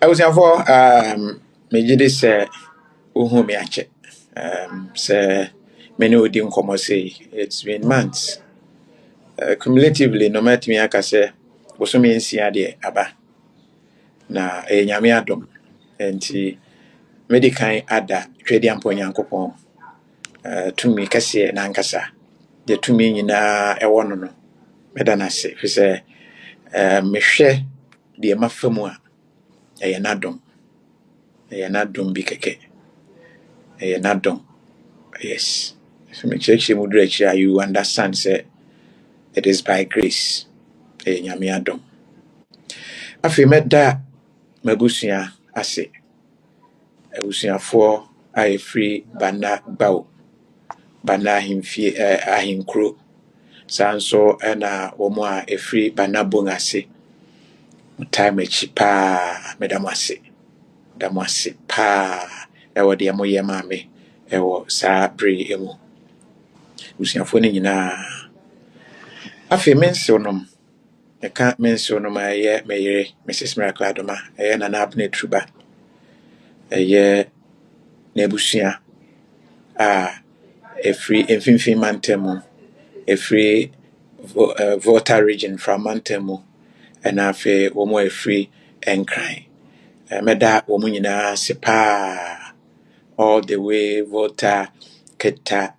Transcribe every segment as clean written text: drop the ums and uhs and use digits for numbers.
was for me this uhu me ache. Say many would come say it's been months. Cumulatively, no matter me aka say was me nsia de aba na nyame adom enti medical ada twedi ampo nyankopon tumi kase na nkasa de tumi nyina ewo no meda na se fi se mehwe de mafamu a eye nadom bi keke eye nadom. Yes, so me church mu dure you understand say it is by grace nyame adom. Afi meda mabusua ase abusuafo a free bana bawo bana himfie ahinkro sanso na womo a free bana bongase time chipa medamase pa ewo de moye mame ewo sa bre emu abusuafo ni nyina afi mensonom eka mensonom aye meyere Mrs. Miracle Adomah na na abne truba eye nebusua a free mfimfin mantemu free Volta region from mantemu and afi womo free enkran meda womo nyina sepa all the way Volta Keta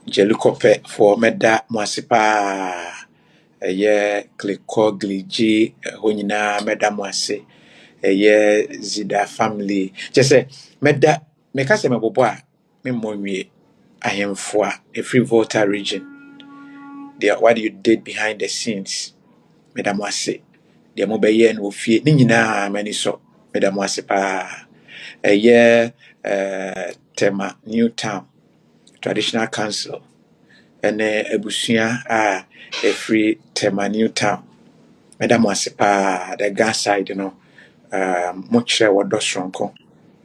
Jelukope for meda mwasipa Klikogli honyina meda mwase Zida family just say meda meka se mebobo a memonwie ahemfo a free Volta region what you did behind the scenes meda mwase de mo beye no fie ni nyina mani so meda mwase pa tema New Town Traditional Council ene ebusua a free tema New Town meda mwase pa the gas side much what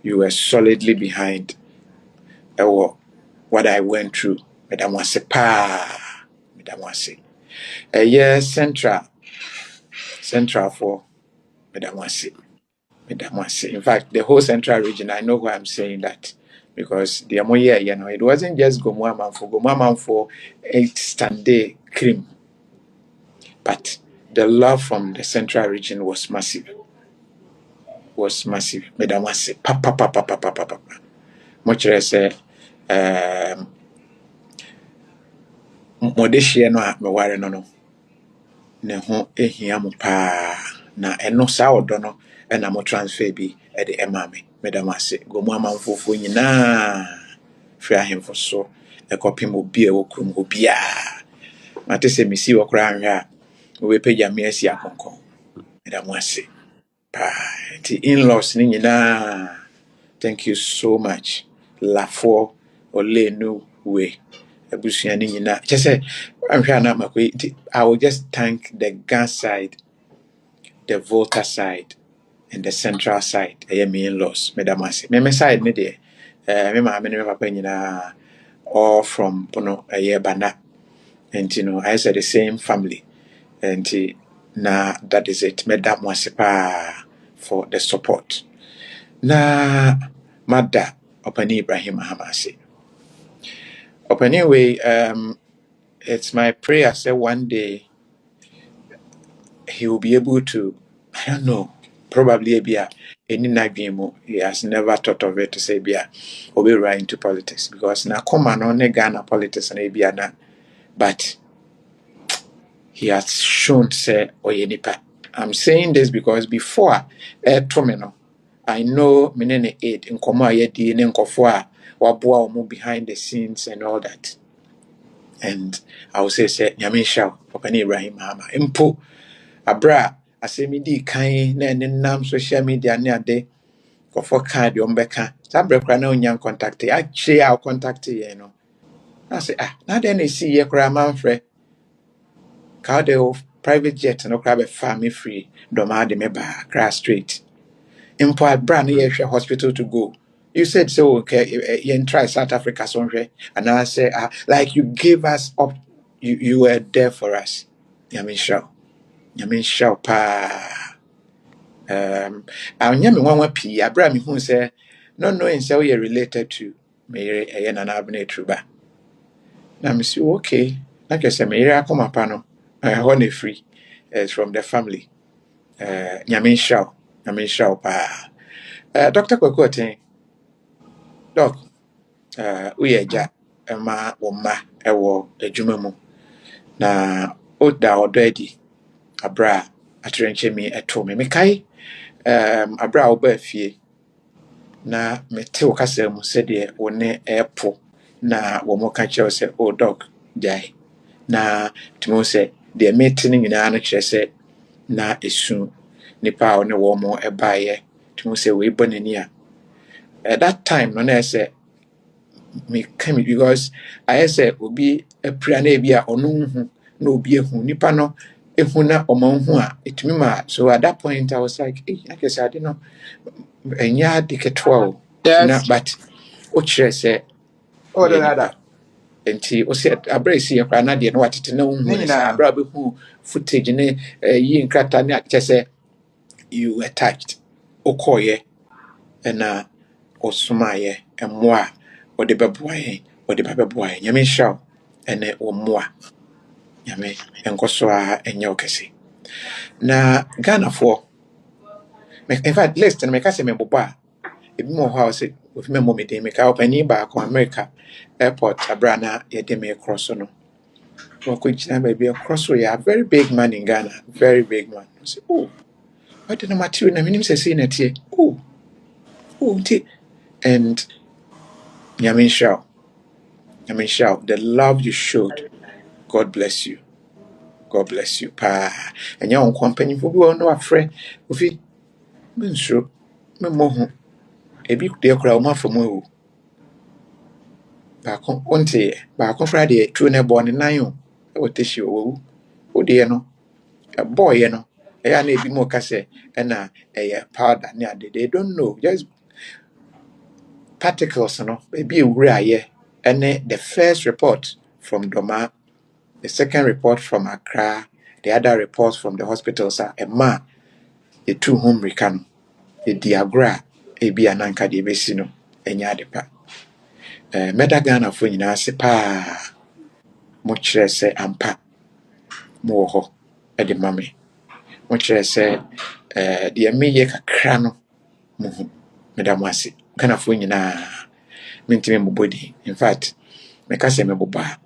you were solidly behind what I went through meda mwase pa meda mwase central for meda mwase. In fact, the whole central region, I know why I'm saying that. Because the Amoye, it wasn't just Gomuaman for 8 Sunday cream. But the love from the central region was massive. Medamase, papa. Much less, Modeshia no ware no. Ne ho ehia mo pa na eno sa odono na mo transfer bi e de emame medamase gomu amanfofo nyina free ahemfo so e kopim obi e wokrum obia mate se misi wokra anhwe a we pagya me asi akonkon medamase pa ti in-laws ni nyina thank you so much lafo olenu we abusua ni nyina just I will just thank the gas side, the Volta side, and the central side. I am in-laws, medamasi. Me side me there. Me mama me papa nyina all from bana, and I said the same family, and na that is it. Medamasi pa for the support. Na mada Opani Ibrahim Hamasi. Anyway, it's my prayer that one day he will be able to, I don't know, probably any nagimo. He has never thought of it to say or be right into politics because now come on Ghana politics and na, but he has shown say oyenipa. I'm saying this because before Tromino, I know minene 8 in Koma yedi in Nkofwa wabua omo behind the scenes and all that. And I will say Nyamin Shao, Opani Ibrahim Hama. Impo Abra, I say me di kind nam social media near day for card yon beka. Sabra no young contact. I share our contact, I say, now then they see ye cry manfre. Car de private jet no crab family free. Doma de meba, grass straight. Impo brand ye hospital to go. You said so, okay, you try South Africa somewhere. And I say, like you gave us up, you were there for us. Yamin Shao pa. anya me nwanwa pii abra me hu say no knowing say we are related to me na abne truba na me say okay like I say me akoma pa no honey free from the family nyame nhyira pa Dr. Kwakoten doc we eja ma wo ma ewo adwuma mu na oda odadi abra atrenche mi eto me kai abra wo ba fie na mete wo kasa mu se de wo ne epo na wo mo ka che se o doc jai na timo se de mete ni nyina no kire se na esu nipa wo ne wo mo ebaye timo se we bonani a at that time no na say me come because I say obi apria na bia ono hu na obi ehu nipa no ehu na omo hu a etimi ma so at that point I was like I guess I didn't know enya diketwa na but o kire say oh da enti o say abrasi yakra na de no watete na hu na abra be hu footage ne yi nkrata ne akye say you attached okoye na osumaye emmoa ode beboaye ode babeboaye nyame hyaw ene ommoa nyame enkoso a enye okese na Ghana for in fact list na me ka se me boba ebi mo ha o se ofi me mo me de me ka opani ba ko America airport abrana ye de me cross no ko jina ba bi cross we are very big man in Ghana, very big man. I say oh what the material na minim se say na tie oh and nyame hyaw the love you showed, God bless you. God bless you. Pa. And your own company for go no afre. Ofi menso me mohu. Ebi de kura o ma for mo. Ba kon onte ba kon fra de tru na bo ne nan o. E wote hye o. O de no. A boy no. E ya na ebi mo ka se e na powder ne ade. They don't know. Just particles no. Ebi ewura ye. And the first report from Doma, the second report from Accra, the other reports from the hospitals are a ma the two home recano, the diagra, a be an anka de besino, and yadepa. Medagana for in a sepa, much say ampa, moho, at the mammy. Much say, the amia crano, muhu, Medamasi, can of win na mintimum body. In fact, make us a meboba.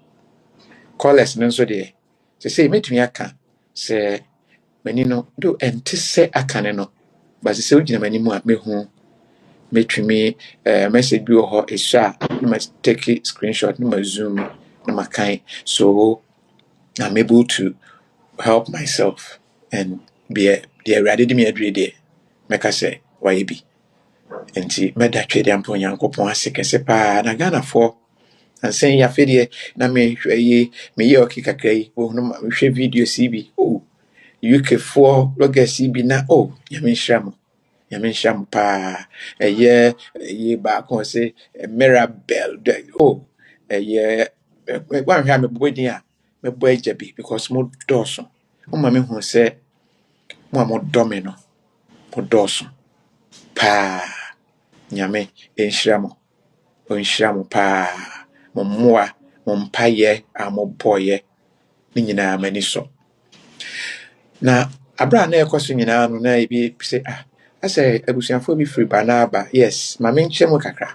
Call us no so de. Say, meet me aka, say, menino, do and tis say acaneno, but the surgeon many more me whom. Make me message bi ho esha na ma take screenshot na ma zoom na ma kind so I'm able to help myself and be the ready me every day make I say why be enti meda twede ampo yankopon asekese pa na Ghana for and saying ya fedie na me hwaye me ye okika kai wo no ma hwe video CB oh UK for logger CB na oh ya me hwam Yamin Shampa, a year back on say a Mirabelle. Oh, a year. One have a boy dear, my boy Jabby, because more Dawson. Oh, mammy who said, one more domino, more Dawson. Pa, Yame, in Shamo, pa, Momoa, Mompaye, a mo boye, Nina many so. Now, a brand new question in our no, be say, I say, I was for me free banaba. Yes, my main chemokakra.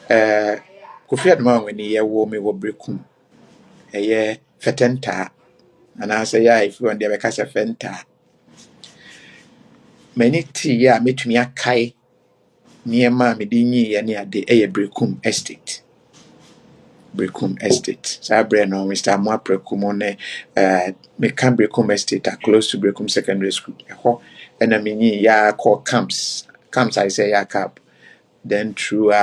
Kofi Adomah when he wo me wo brekum fetenta and I say yeah if you want the kasa fenta many tea ya metumi akai niema me di nyi ye ne ade brekum estate sa bre no Mr. Mo brekum ne me can brekum estate are close to brekum secondary school ho and I mean ya call camps I say ya cap then through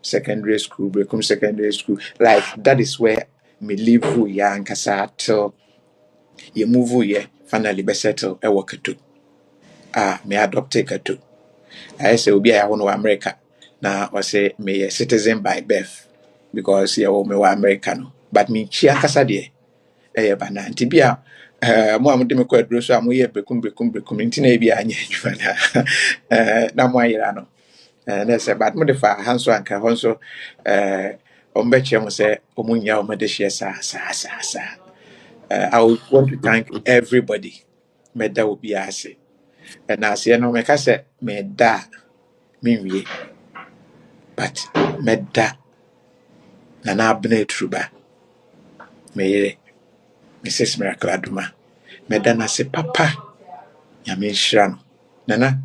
secondary school, Brekum Secondary School. Like that is where me live ya and kasa till you move ya finally be settle a work to. Me adopt take a to. I say obi I want to America. Now I say me a citizen by birth because ya me wa American. But me chia kasa de bana ntibia mo am de me kwa duro so am ye brekum ntina bi anya adwuma na mo ayira no na say but mo de fa hanso anka honso ombeche mo say omunya o me de share sa. I would want to thank everybody. Meda will be ase. And as you know, me ka say meda me but meda na na abna truba me yere Mrs. Miracle Adoma. Meda na se papa nyame nhira no. Nana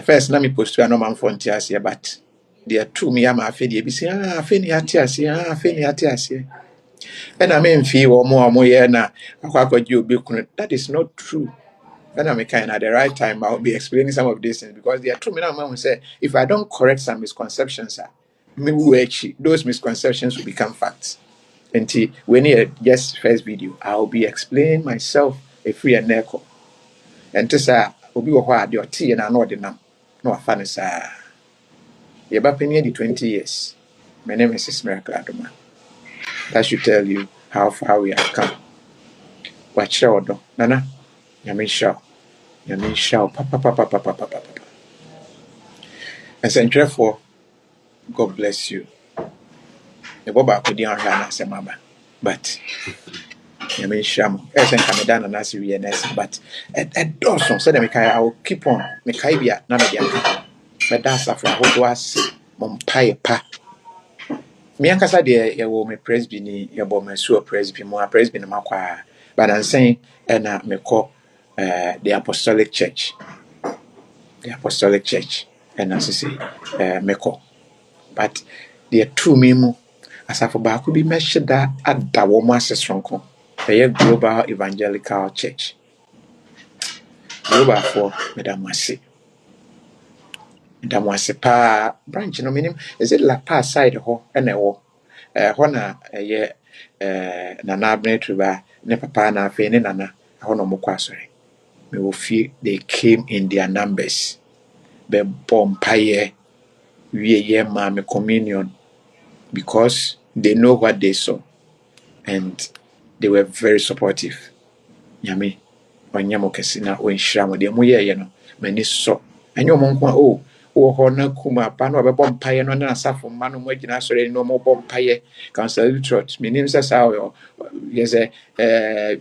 first na me post to no man for ntiase but there two me am afi dey bi say afi ni ate ase and I mean fi wo mo ye na akwa gye obi kunu. That is not true. When I'm kind at the right time, I'll be explaining some of these things because there are true. I will say if I don't correct some misconceptions, those misconceptions will become facts. And when you just first video, I'll be explaining myself a free and echo. And to say, will be what your tea and I know the name. No, I find it. You're about 20 years. My name is Miracle Adoma. That should tell you how far we have come. Watch out, Nana. Yamisha. Papa. And so, therefore, God bless you. The Boba could not have a mama, but Yamisha, as in Canada and as we but at Dawson said, I will keep on Mikaibia, none of them. But that's after what was Mompire Pa. Miankasa dear, you will me presbyny, your bomb, so presby, more presby, Makwa, but I'm saying, and me call the Apostolic Church. The Apostolic Church, and as I say, me call. But there are two mimu as for back could be measured that at the woman says a global evangelical church. Global for Madam Masi. Madam Masi pa branch no minimum is it la pa side ho and a wo hona a ye nana abnetuba ne papa na fe ne nana hono mokwa sorry. Me will feel they came in their numbers. Be bompaye we ye ma me communion because they know what they saw and they were very supportive. Nyame onyamo kesi na onhyira mo de mo ye no mani so enyo mo nko ho na kuma pa na obebo mpaye no na asafo ma no mo agina sore no mo bo mpaye council church menim say sao yes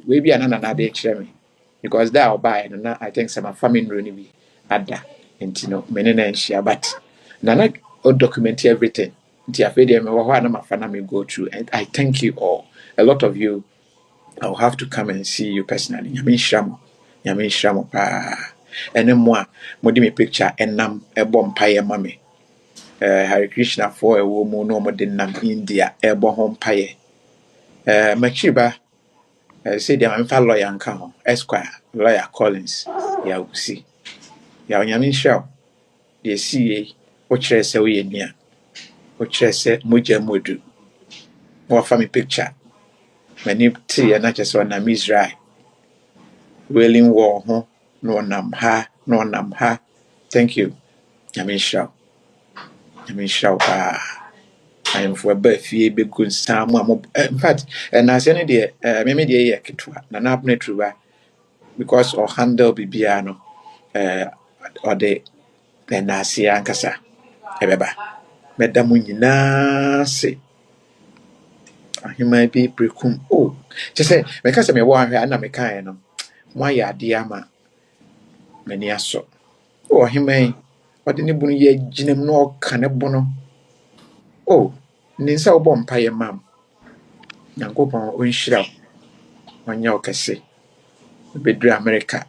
we bi anana na de kire me because that obai no na I think some family no ni bi ada enti no meni na nhia but nana o document everything nti afede me wo ho na mafa na me go through and I thank you all. A lot of you I'll have to come and see you personally. Nyame shamo pa. Ene mo modi me picture enam ebo mpaye mame. Hare Krishna for a woman no mo de nam India ebo ho mpaye. Machiba say dem am fa lawyer nka ho. Esquire lawyer Collins. Ya usi. Ya nyame shao. De see wo kire se wo ye nia. Wo kire se moja modu. Wo fa me picture. Many tea na just one na Israel. Wailing war ho no nam ha. Thank you. Yamisha I am for a birthday be good sam in fact and as any day maybe the ketwa na na abne truba because or handle bibiano or the na asia ankasa ebeba medam nyina se ahima bi prekum just say because me wa hwa na me kan no mo ya ade ama mani aso ahima ɔde ne bunu yɛ gyinam na ɔka ne bono ne nsa wobɔ mpaeɛ mam nyankopɔn ɔnhyira wo ɔnyɛ wo kɛse bɛduru America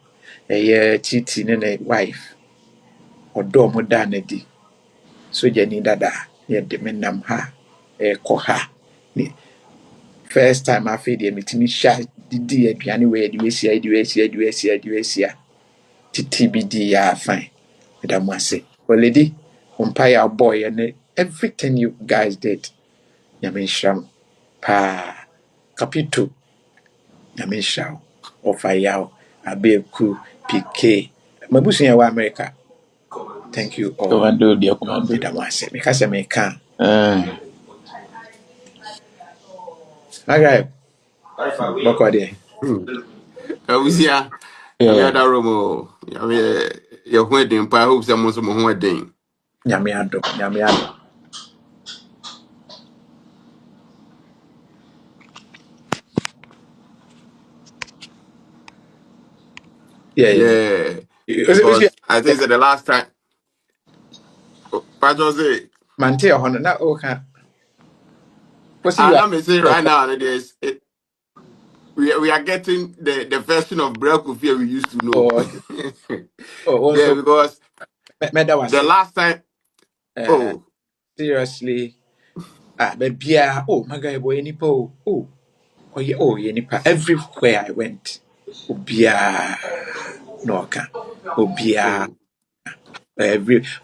ɛyɛ titi ne ne wife ɔdɔ mo da na di sogyani dada yɛde me nam ha ɛkɔ ha ne first time afei deɛ metumi hyɛ didi aduane wɔ yɛde wɔasia titi bi di yɛ afan meda mo ase ɔledi mpaeɛ abɔɔ yɛ ne everything you guys did Yamisham pa capito Yamishao of Ayao Abeku PK Mabusia wa America. Thank you all. Commando, dear commando. Because I can. Okay. Bɔkɔ deɛ. Awusia, I mean, Yeah. that room, I mean, your wedding, I hope someone's more wedding. Nyame adom. Nyame adom. Yeah, yeah. Yeah, Osi because I think that the last time, Pastor say, mante ɛhɔ no na ɔka. Osi you and are let me say right ɔka. now, we are getting the version of Brel Kofi we used to know. Oh, Yeah, also because mɛda the wase. last time, oh, Seriously. Baabiara. Oh, my guy boy nipa o. Oh, yɛ nipa. Everywhere I went. Obiara na ɔka. Obiara. oh.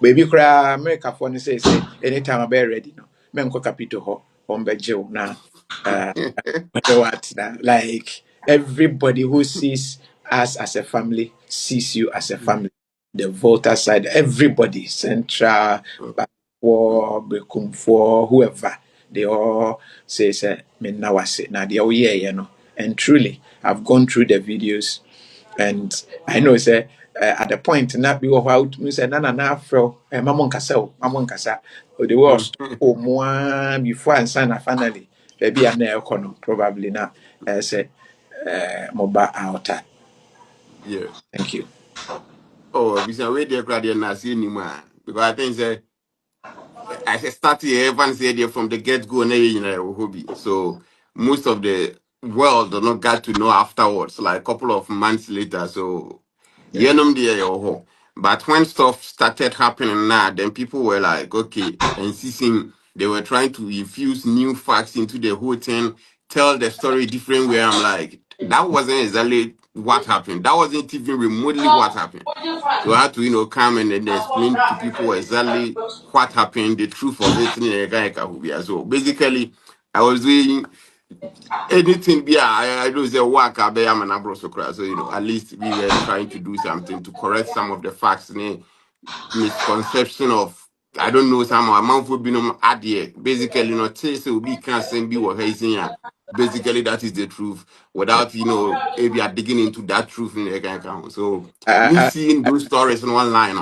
Baby koraa Americafoɔ no say anytime abɛyɛ ready no menkɔ capito hɔ ɔmbɛgye wo na what na like everybody who sees us as a family sees you as a family. The voter side, everybody, Central, War, Bekumfor, whoever, they all say me na wase na deɛ woyɛɛ you know. And truly, I've gone through the videos and I know say at the point not be what me say na na afro mamo nkasa o mamo nkasa o the worst o moa before and sign finally baby and na ekono probably na say moba out. Yeah. Thank you. Oh, we say wait there, crowd, and I see anymore because I think that. I started everyone said there from the get go and you know hobby. So most of the world do not got to know afterwards, like a couple of months later. So Yeah. yeah, no there. But when stuff started happening now, then people were like, okay, insisting they were trying to infuse new facts into the whole thing, tell the story different way. I'm like, that wasn't exactly what happened. That wasn't even remotely what happened. So I had to, come and then explain to people exactly what happened, the truth of it. So basically, I was doing anything. Yeah, I do the work. I am an abro so so at least we were trying to do something to correct some of the facts, misconception of. I don't know some amount for being idea. Basically, say so we can't send be what he's saying. Basically, that is the truth. Without maybe are digging into that truth in the account. So me I, seeing I, those stories in one line,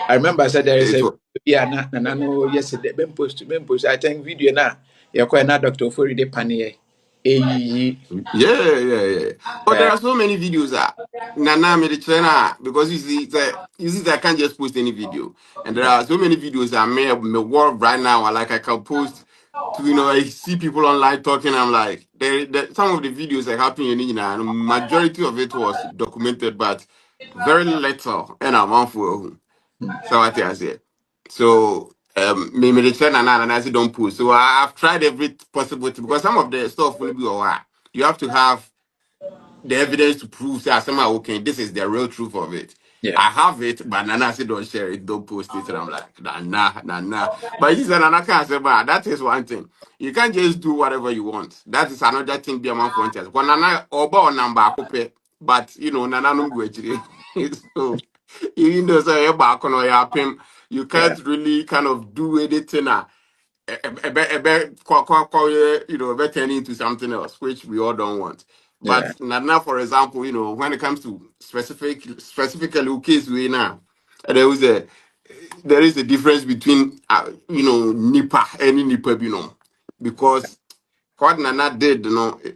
I remember I said there is it a was yeah na no yesterday ben post I think video na you call na doctor for the panier yeah. But there are so many videos that Nana made the trainer because you see, I can't just post any video, and there are so many videos that may work right now. Like I can post to I see people online talking. I'm like, some of the videos that happen and majority of it was documented, but very little and I'm for. So what I say. So maybe the trend and I say don't push. So I've tried every possible thing because some of the stuff will be alright. You have to have the evidence to prove that somehow okay, this is the real truth of it. yeah. I have it, but Nana said don't share it, don't post it. And I'm like, nah. But he said Nana can't say, but that is one thing. You can't just do whatever you want. That is another thing be among frontiers. When Nana oba number but Nana no go actually. So even though say back on your pim, you Yeah. can't really kind of do anything. Turning into something else, which we all don't want. But Yeah. now, for example, when it comes to specifically case we now, there was a there is a difference between Nipa and Nipa, because what Nana did,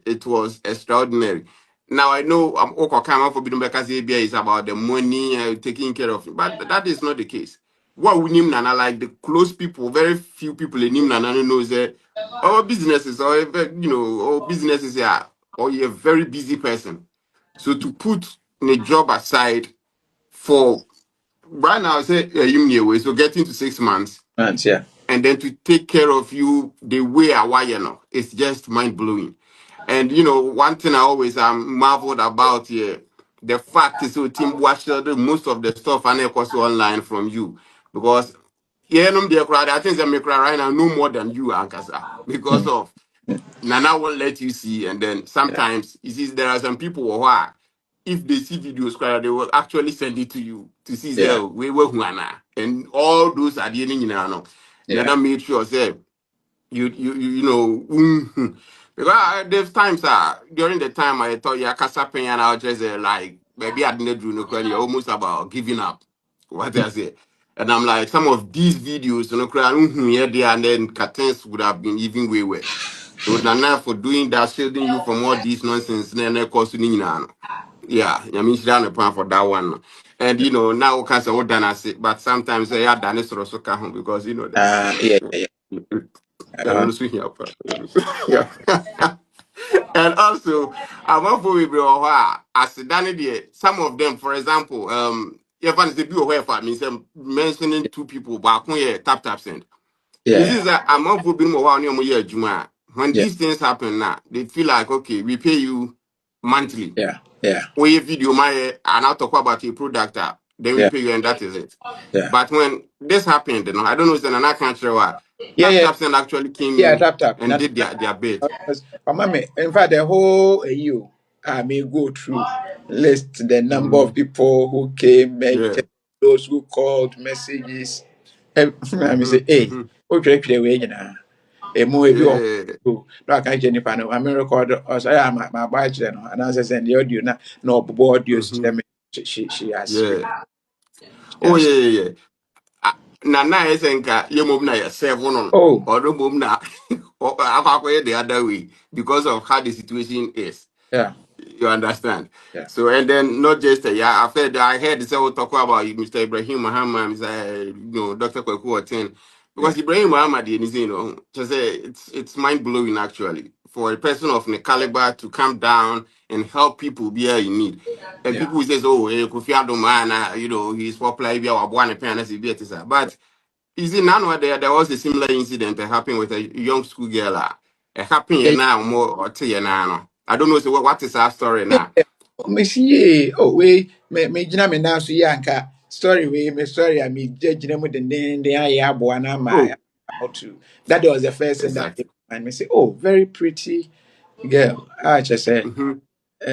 it was extraordinary. Now I know I'm okay for Bidum because is about the money taking care of, but that is not the case. What we name Nana, like the close people, very few people in him Nana knows that our businesses or or businesses are or you're a very busy person. So to put a job aside for right now, say a so getting to 6 months And yeah. and then to take care of you the way I want it's just mind blowing. And one thing I always marveled about here, the fact is so team watch most of the stuff and of course online from you. Because dear crowd, I think that make right now no more than you, Ankasa. Because Mm, of Nana won't let you see, and then yeah. sometimes you see there are some people who are if they see videos, they will actually send it to you to see Yeah. we were and all those are the ending. Yeah. Nana made sure say you know Because there's times during the time I thought yeah casapping and I was just like maybe I didn't do no credit almost about giving up. What I say. And I'm like, some of these videos, you know, here, there, and then curtains would have been even way worse. So Nana for doing that, shielding you from all these nonsense, then cost you know. Yeah, I mean, she done a plan for that one. And you know, now can say what done I say, but sometimes I had done it sort of so home because you know that. Yeah, yeah, And yeah. also here, yeah. And also, I'm not for we bro. As done it, some of them, for example, if I say be aware for me, mentioning two people, but I tap send. This Yeah, is that I'm not for being more Juma. When yeah, these things happen now, they feel like okay, we pay you monthly. yeah, yeah, We video my and I'll talk about your product, then we yeah, pay you, and that is it. yeah, But when this happened, you know, I don't know if I can't share what yeah, yeah, tap send actually came yeah. in Tap tap. and did their bit. Mama, in fact, the whole you, I may go through list the number of Mm-hmm. people who came, Yeah. those who called, messages. I mean, Mm-hmm. say, hey, Mm-hmm. okay, way, you know. Emu ebi wɔ Yeah. hɔ na aka kyerɛ nipa no ame record ɔsɛ ɛyɛ ma aba akyerɛ no anaasɛ sɛ the audio na ɔbobɔ audio Mm-hmm. kyerɛ me she has Yeah. Oh yes. yeah, yeah, yeah. Na na esenka ye mom na ye seven on. Oh Or no mom na akwa the other way because of how the situation is. yeah, You understand? yeah, So and then not just yeah, after that I heard say we talk about Mr. Ibrahim Muhammad, Mr. Dr. Kwaku Aten. yeah, Because Ibrahim Muhammad you know, just say it's mind blowing actually for a person of the caliber to come down and help people be in need. And yeah, people will say, oh, Kofi Adomah, you know, he's popular, if you are one parent, but you see, now there was a similar incident that happened with a young school girl. It happened yeah. now more or two now. I don't know so what is our story now. Mesi ye oh wei me gyina me nan so yi anka story wei me story a me gyina mu dendenden ayɛ aboa na ama Oh, how to that was the first thing that came exactly. to mind me say oh very pretty girl ah kyerɛ sɛ Mm-hmm.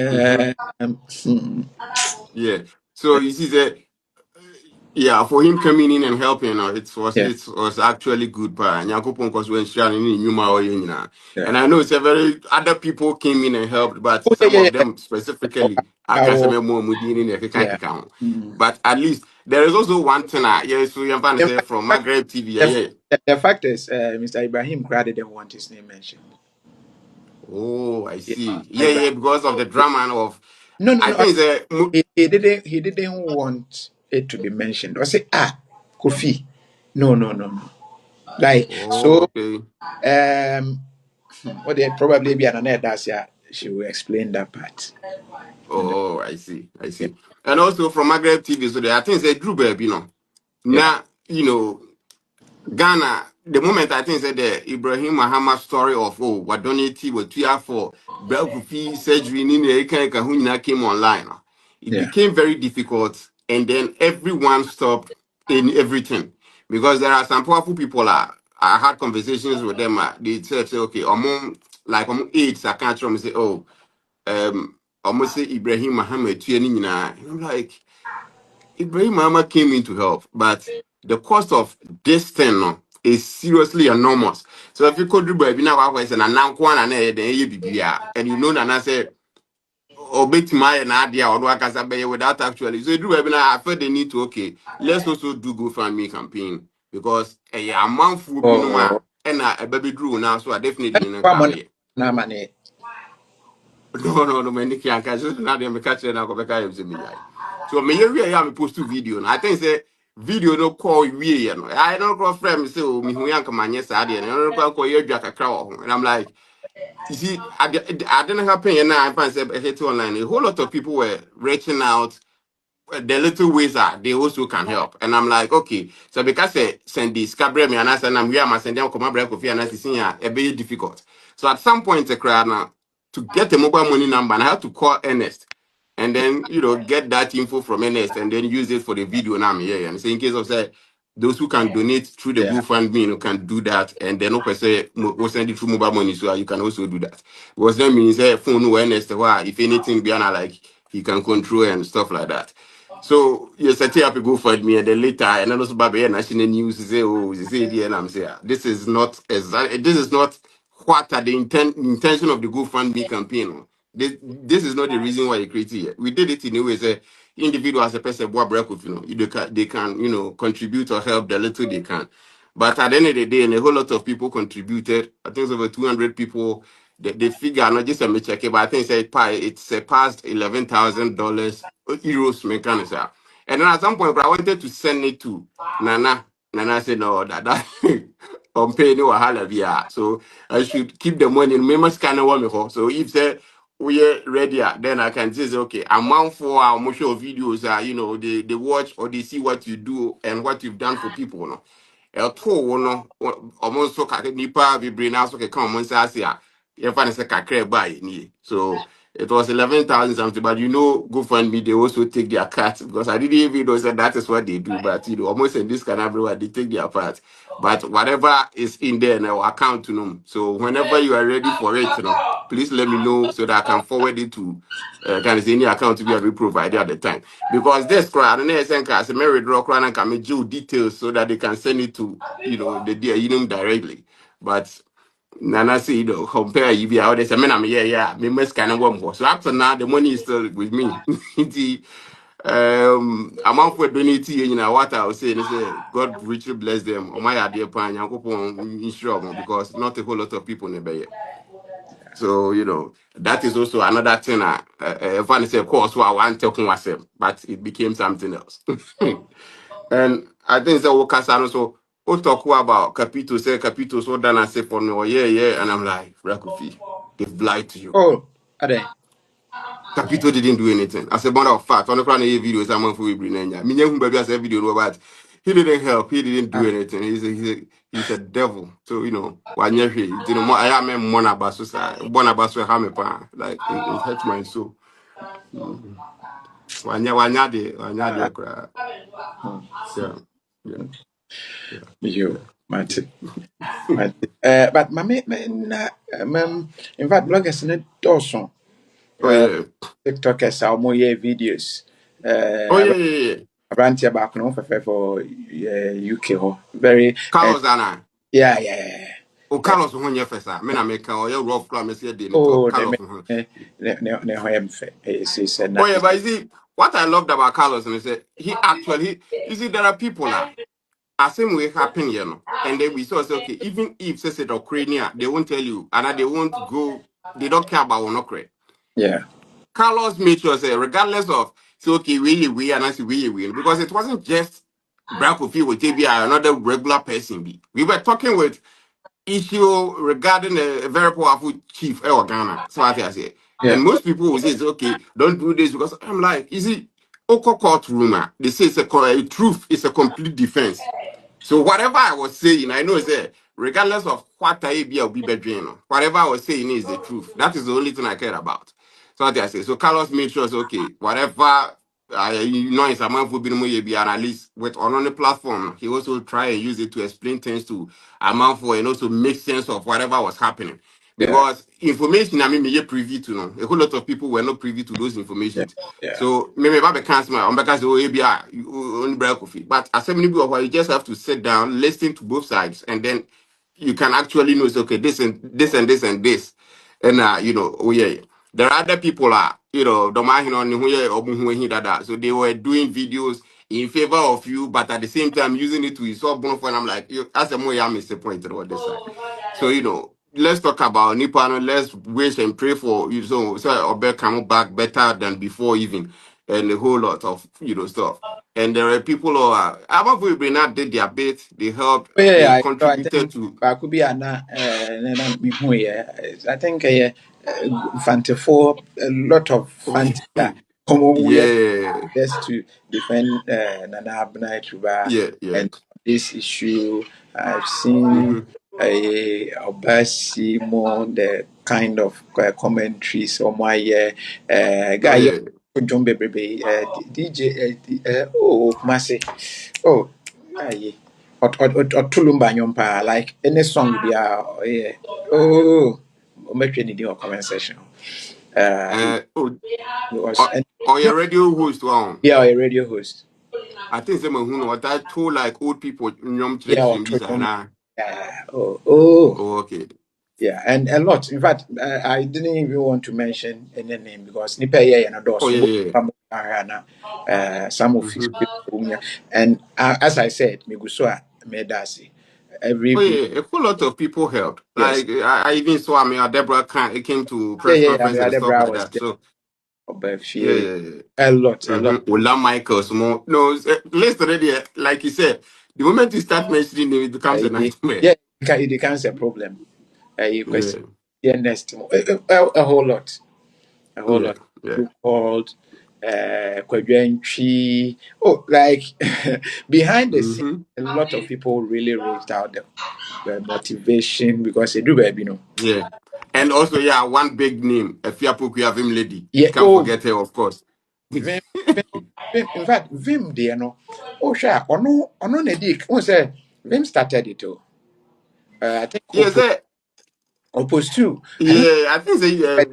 Mm-hmm. hmm, Yeah. So you see that yeah, for him coming in and helping, yeah it was actually good. Pa, Nyankopon because when sharing in Yuma or yeah and I know it's a very other people came in and helped, but oh yeah some yeah of yeah them specifically, I I can't say will, more Mudini and yeah. Kikakikam. Mm. But at least there is also one thing. Yeah, so you're going to In say from fact, Maghreb TV. Yeah, the, yeah. the fact is, Mr. Ibrahim Crowder didn't want his name mentioned. Oh, I Yeah, see. Yeah, Ibrahim. yeah, because of the drama and of No, no, I no. think the He didn't want it to be mentioned. I say, ah, Kofi. No, no, no, no. Like oh, so. okay. What they probably be another that's yeah. She will explain that part. And Oh, I see. I see. And also from Maghreb TV, so I think it's a Drew Baby, yeah, Now, Ghana, the moment I think said the Ibrahim Muhammad story of what donate was 2 years for Belkufi surgery in the Kahuna came online. It yeah, became very difficult, and then everyone stopped in everything because there are some powerful people. I had conversations with them. They said, say, okay, among AIDS, I can't say, oh, almost say Ibrahim Muhammad, I'm like, Ibrahim Muhammad came in to help, but the cost of this thing no, is seriously enormous. So if you could do baby now, I was an anakwan and and you know that I said, oh, bit my idea or work as a bay without actually. So you do baby now, I felt they need to okay. Let's also do GoFundMe campaign because a month will be no more oh, and a baby drew now, so I definitely in a one car. na money. No, no, no, man, you can't catch it. Now they catch it now. Go back and me. So me here we am post two video. I think say video no call we no. I don't go friend say oh me who yank man yes I did. I don't go call you jack a crow. And I'm like, you see, I didn't happen and now I find say hit online. A whole lot of people were reaching out the little ways are they also can help. And I'm like, okay, so because send this cabre me and I said I'm here, I send them come break coffee and I see a very difficult. So at some point the crowd now to get a mobile money number and I have to call Ernest and then get that info from Ernest and then use it for the video now here. And so in case of say those who can donate through the Yeah, GoFundMe, can do that, and then okay, say we'll send it through mobile money, so you can also do that. Because that means phone awareness, if anything, be like he can control and stuff like that. So yes, I tell people for me, and then later, and then also Baby national news say, oh, they say, and I'm saying this is not exactly, this is not what are the intention of the GoFundMe campaign. No? This is not the reason why you created it. We did it in a way say individual as a person what break with, they can contribute or help the little they can. But at the end of the day, and a whole lot of people contributed. I think it's over 200 people. The figure, not just a me check it, but I think it's past $11,000 euros mechanism. And then at some point, I wanted to send it to Nana. Nana said, no, that on pay no wahala via. So I should keep the money. Remember, scanner one before. So if say we are ready, then I can say, okay, amount for our motion videos, they watch or they see what you do and what you've done for people. No, ɛtoo no ɔmo nso nipa bebree na so keka ɔmo nsa ase a yɛfa ne sɛ kakra ba nie. So it was 11,000 something, but GoFundMe, they also take their cut because I didn't even know that is what they do. But almost in this kind of everywhere, they take their part. But whatever is in there in our account, So whenever you are ready for it, please let me know so that I can forward it to kind of any account to be able to provide at the time. Because this cry, I don't know, as a married rock and can make you details so that they can send it to the directly. But Nana say, compare you be out there. I mean, me must kind of one more. So after now, the money is still with me. The amount for donating, what I was saying is, God richly bless them. Oh my dear pan, because not a whole lot of people in the bay. So that is also another thing. If I say, of course, what I want to talk myself, but it became something else. And I think that what Kasano so we talk about Capito say Capito so done and say for me, oh yeah, and I'm like, Rakufi, they've lied to you. Oh, ade. Capito didn't do anything. As a matter of fact, on the plan of videos, I'm on for bring Nanya. Me baby as a video about he didn't help, he didn't do Ah, anything. He's a devil. So when you're here, I am a monabasu hamepa. Like it hurts my soul. Mhm. ah, Cry. hmm. Yeah, yeah, yeah, You, yeah. Martin. Martin. But in fact, bloggers in it also. Oh yeah. TikTokers are more videos. Oh yeah, yeah, yeah. Aberanteɛ baako no wɔfɛfɛ for UK hɔ very Carlos Dana. yeah, yeah, yeah, O yeah. Carlos ho nyɛ fɛ saa. Me na meka ɔyɛ rough club me say de ne Oh, ne Carlos me ho. ne ho yɛ mfɛ ɛsɛ Oh yeah, nice. but you see what I loved about Carlos and say he actually you see there are people as same way happen and then we saw say okay even if say the Ukraine they won't tell you and they won't go they don't care about Ukraine. Yeah, Carlos made sure say regardless of say okay we and I say we because it wasn't just Black Kofi with TBI another regular person be. We were talking with issue regarding a very powerful chief Ghana. So I say, yeah, and most people will say, it's okay, don't do this because I'm like, is it Oko court rumor? They say a truth is a complete defense. So whatever I was saying, I know is that regardless of what I be or be bedroom, whatever I was saying is the truth. That is the only thing I care about. So what I say. So Carlos made sure, so, okay, whatever it's a man for being and at least with on the platform, he also try and use it to explain things to a man for and also make sense of whatever was happening. yeah, Because information, I mean, me privy to know. A whole lot of people were not privy to those yeah, informations. yeah, So maybe I cancel my because oh ABI only break coffee. But as many people you just have to sit down, listen to both sides, and then you can actually know it's okay, this and this and this and this. And oh yeah. There are other people the man who so they were doing videos in favor of you, but at the same time using it to insult Bonfire. And I'm like, as a more I'm disappointed on this side. So let's talk about Nippon. Let's wish and pray for you so Obey come back better than before even, and a whole lot of stuff. And there are people who are Above Bernard did their bit. They helped. oh, yeah, They yeah. So I contributed think to. baako bi a na me hu I think fantefoɔ a lot of fancy a wɔn Yeah, just to defend Nana Abnai Tuba yeah, yeah. and this issue. I've seen Mm-hmm. a Obasi more the kind of commentaries on my Oh guy yeah. John Bebe DJ oh Masi oh aye Otulumba Nyompa like any song be yeah oh make any day comment section it Oh, was and or your radio host one. yeah a radio host. I think some who know that told like old people nyom Yeah, or children to bisa na. yeah. Oh, oh, Oh, okay. Yeah, and a lot. In fact, I didn't even want to mention any name because nipa here and Oh adults, yeah, yeah. some of his Mm-hmm. people, and as I said, Migusua Medasi, every Oh week. yeah, a whole lot of people helped. Yes, Like I even saw, I mean, Deborah came to yeah, press yeah, yeah. I conference mean, and stuff Adebra like was that. there, So but yeah, yeah, yeah. a lot, a lot. Mm-hmm. Ola Michaels, more no, list already. Like you said, the moment you start mentioning them, it becomes a nightmare. Yeah, it becomes a problem. You Yeah, question, yeah, next, a whole lot. A whole yeah, lot. yeah. You called Kwadwentri. Oh, like behind the scene, Mm-hmm. a lot of people really reached out the motivation because they do baby, you know. Yeah. And also, yeah, one big name, a Fiapuku lady. Yeah. Can't Oh, forget her, of course. Vim, in fact, Vim, dear, no. Oh, sure. Ono, Nedik. Who say Vim started it too. I think Yes, opposed to. I don't. yeah, I think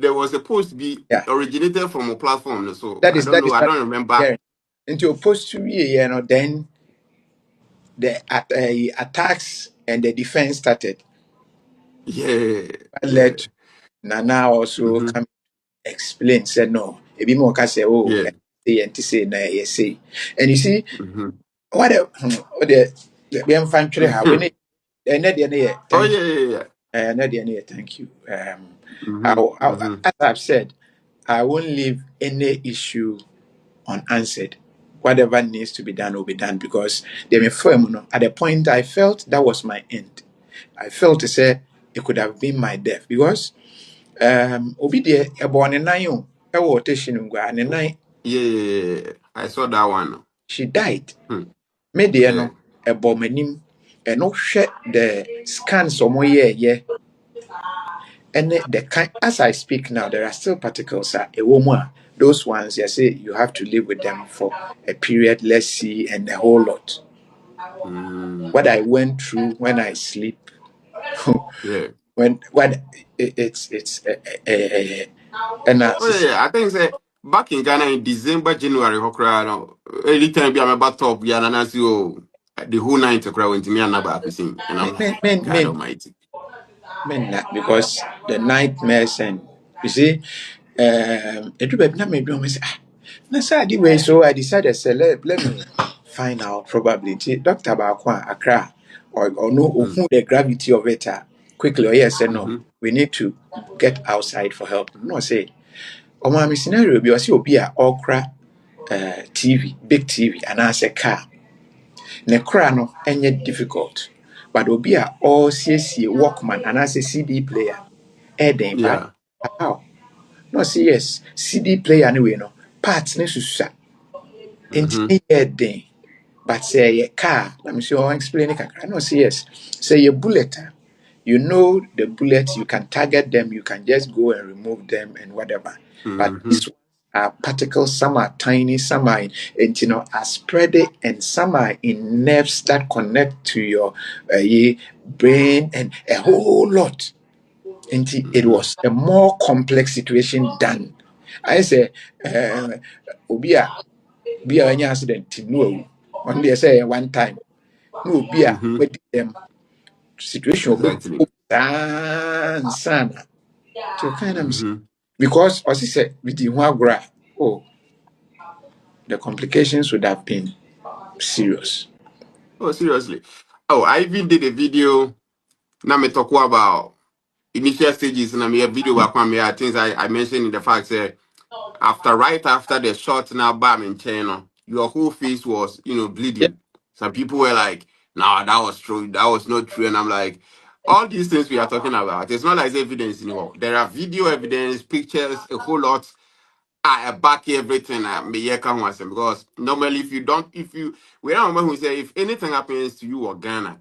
there was supposed to be Yeah. originated from a platform. So That I is don't that know. is I what don't I'm remember. hearing. Into opposed to you know, then the attacks and the defense started. Yeah, Led yeah. to Nana also Mm-hmm. come explain, say no. Ebi mo ka say, oh, Yeah. say and say na say. And you see, Mm-hmm. what the infantry have we need and that the Oh, thank you. yeah, yeah, yeah. Thank you. Mm-hmm. Mm-hmm. As I've said, I won't leave any issue unanswered. Whatever needs to be done will be done because they may firm. No, at the point I felt that was my end. I felt to say it could have been my death because obi deɛ ɛbɔ ne nan o ɛwɔ ɔtɛhyɛ no ngua ne nan Yeah, yeah, yeah, yeah. I saw that one. she died Hmm. me deɛ Yeah. no ɛbɔ m'anim ɛno hwɛ the scans ɔmo yɛɛyɛ ɛne the kind as I speak now there are still particles a ɛwɔ mu a those ones you say you have to live with them for a period let's see and a whole lot Mm. what I went through when I sleep Yeah. when and Oh, yeah, yeah. I think say back in Ghana in December, January, Hokra, no, anytime I'm about top, yeah, and I see, oh, the whole night, Hokra went to me and Naba Akusin. And I'm like, God men Almighty. because the nightmares and you see, it do not maybe almost na sad way so I decided say let me find out probably Dr. Bakwa Accra or no Mm. who the gravity of it quickly or yes and no Mm-hmm. we need to get outside for help no say or my scenario be was be a okra TV big TV and as a car ne kra no enye difficult but obi a all CC Walkman and as a CD player Eden but Yeah. how no say yes CD player anyway no parts ne susa enti Mm-hmm. ne yɛ den but sɛ ɛyɛ car let me see ɔn explain it kakra no say yes sɛ ɛyɛ bullet a you know the bullets you can target them you can just go and remove them and whatever but Mm-hmm. these ones are particles some are tiny some are and you know are spread it and some are in nerves that connect to your brain and a whole lot and it Mm-hmm. was a more complex situation than I say obi a bi a anya accident no awu ɔno deɛ sɛ ɛyɛ one time na obi a Mm-hmm. wadi dɛm situation Exactly. ɔbɛkɔ saa nsa na nti ɔkae nam sɛ Mm-hmm. because ɔse sɛ medi ho agorɔ a oh the complications would have been serious. Oh, seriously. Oh, I even did a video. Now me talk about initial stages and I made a video back when me things I mentioned in the fact that right after the shot now bam in China, your whole face was, Yeah. bleeding. Some people were like, no, that was true, that was not true. And I'm like, all these things we are talking about, it's not like evidence anymore. There are video evidence, pictures, a whole lot. I back everything me yeah can want because normally if you we don't remember who say if anything happens to you or Ghana,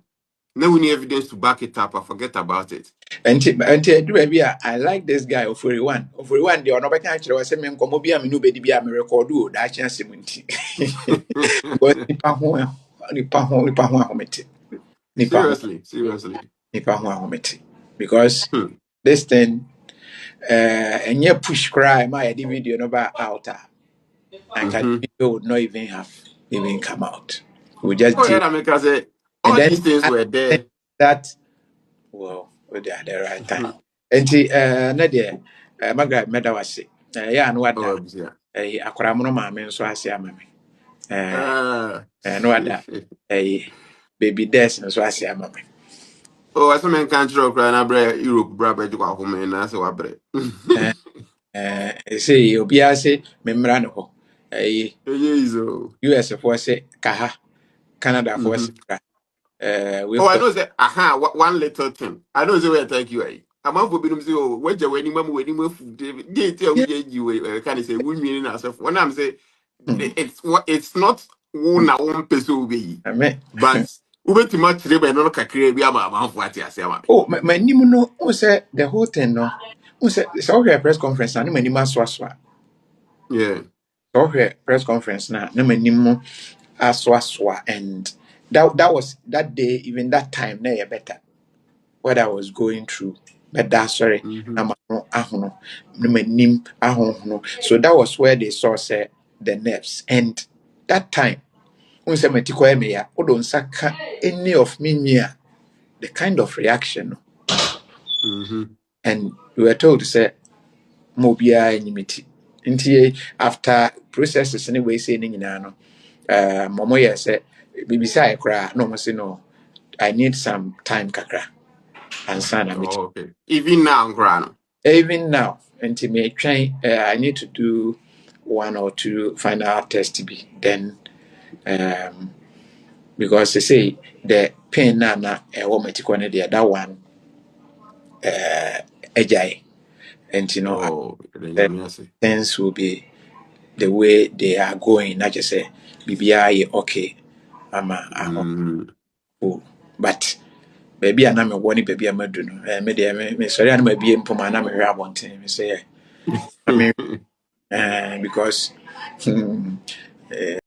no any evidence to back it up, I forget about it. nti ɛdu baabi a I like this guy ofori one deɛ ɔno ɔbɛka akyerɛ wɔ sɛ me nkɔmmɔ bi a me ne wobɛdi bi a merekɔdo o daakye asɛm nti because nipa ho ahomete nipa ho Seriously, seriously. nipa ho ahomete because Hmm. this thing ɛnyɛ push cry ma yɛde video no ba out a anka the Mm-hmm. video would not even have even come out we just Oh yeah, deal that make us say and all then these things I were think there. that well at the right time. And na deɛ maga meda wase. Yeah, and what Oh, da abusua. akwara mo no maame nso ase ama me. Ah. No wada baby des nso ase ama me. Oh, asɛ menka nkyerɛ wo koraa na brɛ Europe bra bɛgye kɔ ahome na sɛ wabrɛ. Say obiara se me mmra ne hɔ. Ɛyɛ iso. US foɔ se kaha, Canada foɔ se bra. We Oh, I kɔ know say aha one little thing. I know say where thank you. I'm out for being say oh where you when you food they tell we you can say we mean ourselves. When I'm say it's not one person be me. but ube too much rebe no kakre bi ama for ati ase ama. Oh, my nim no, who said the whole thing no. Who said so here press conference na my nim aswa. Yeah. So here press conference na my nim aswa and that was that day even that time na better what I was going through. But that's sorry. Mhm. I'm ahono. No my nim ahono. So that was where they saw say the nerves and that time when say metiko emeya, odon saka any of me near the kind of reaction no. Mhm. And we were told to say mobia enimiti nti after processes anyway say ni nyina no momo ye say bibisa e kra no mo say no I need some time kakra and sana me Oh, okay. Even now grano. even now nti me twen I need to do one or two final test be then um because they say the pain na e wo matiko ne there that one agile and you know Oh, then you me say. things will be the way they are going, not just say BBI okay, I'm a Mm. whole. But baby, I'm a one baby, I'm a do no. Me sorry, I'm a be in Poma, I'm a rabonte. Me say, I mean, because